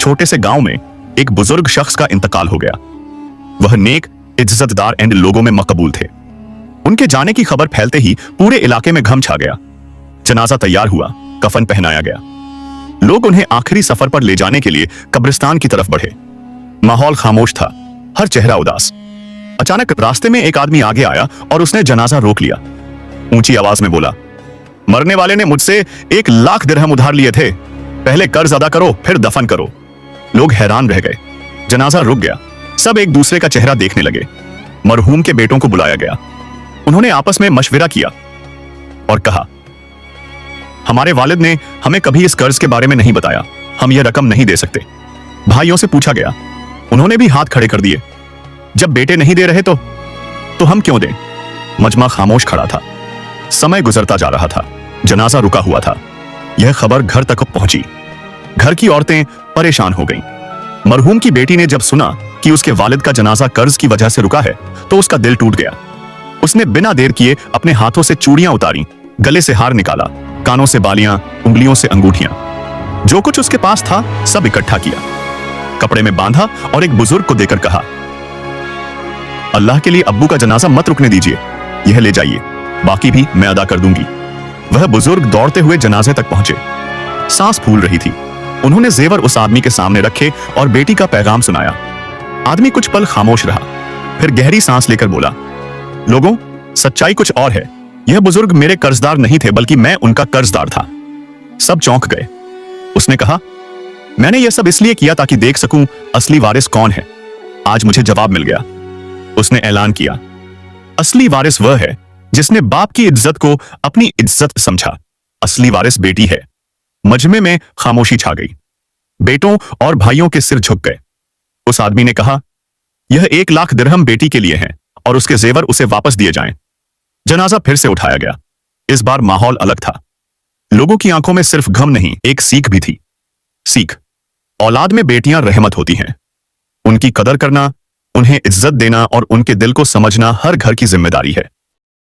छोटे से गांव में एक बुजुर्ग शख्स का इंतकाल हो गया। वह नेक, इज्जतदार एंड लोगों में मकबूल थे। उनके जाने की खबर फैलते ही पूरे इलाके में घम छा गया। जनाजा तैयार हुआ, कफन पहनाया गया। लोग उन्हें आखिरी सफर पर ले जाने के लिए कब्रिस्तान की तरफ बढ़े। माहौल खामोश था, हर चेहरा उदास। अचानक रास्ते में एक आदमी आगे आया और उसने जनाजा रोक लिया। ऊंची आवाज में बोला, मरने वाले ने मुझसे 1 लाख दिरहम उधार लिए थे, पहले कर्ज अदा करो फिर दफन करो। लोग हैरान रह गए। जनाजा रुक गया। सब एक दूसरे का चेहरा देखने लगे। मरहूम के बेटों को बुलाया गया। उन्होंने आपस में मशविरा किया और कहा, हमारे वालिद ने हमें कभी इस कर्ज के बारे में नहीं बताया, हम यह रकम नहीं दे सकते। भाइयों से पूछा गया, उन्होंने भी हाथ खड़े कर दिए। जब बेटे नहीं दे रहे तो हम क्यों दें? मजमा खामोश खड़ा था। समय गुजरता जा रहा था, जनाजा रुका हुआ था। यह खबर घर तक पहुंची। घर की औरतें परेशान हो गईं। मरहूम की बेटी ने जब सुना कि उसके वालिद का जनाजा कर्ज की वजह से रुका है तो उसका दिल टूट गया। उसने बिना देर किए अपने हाथों से चूड़ियां उतारी, गले से हार निकाला, कानों से बालियां, उंगलियों से अंगूठियां। जो कुछ उसके पास था सब इकट्ठा किया, कपड़े में बांधा और एक बुजुर्ग को देकर कहा, अल्लाह के लिए अब्बू का जनाजा मत रुकने दीजिए, यह ले जाइए, बाकी भी मैं अदा कर दूंगी। वह बुजुर्ग दौड़ते हुए जनाजे तक पहुंचे। सांस फूल रही थी। उन्होंने जेवर उस आदमी के सामने रखे और बेटी का पैगाम सुनाया। आदमी कुछ पल खामोश रहा, फिर गहरी सांस लेकर बोला, लोगों, सच्चाई कुछ और है। यह बुजुर्ग मेरे कर्जदार नहीं थे, बल्कि मैं उनका कर्जदार था। सब चौंक गए। उसने कहा, मैंने यह सब इसलिए किया ताकि देख सकूं असली वारिस कौन है। आज मुझे जवाब मिल गया। उसने ऐलान किया, असली वारिस वह है जिसने बाप की इज्जत को अपनी इज्जत समझा। असली वारिस बेटी है। मजमे में खामोशी छा गई। बेटों और भाइयों के सिर झुक गए। उस आदमी ने कहा, यह 1 लाख दिरहम बेटी के लिए हैं और उसके जेवर उसे वापस दिए जाएं। जनाजा फिर से उठाया गया। इस बार माहौल अलग था। लोगों की आंखों में सिर्फ गम नहीं, एक सीख भी थी। सीख, औलाद में बेटियां रहमत होती हैं। उनकी कदर करना, उन्हें इज्जत देना और उनके दिल को समझना हर घर की जिम्मेदारी है।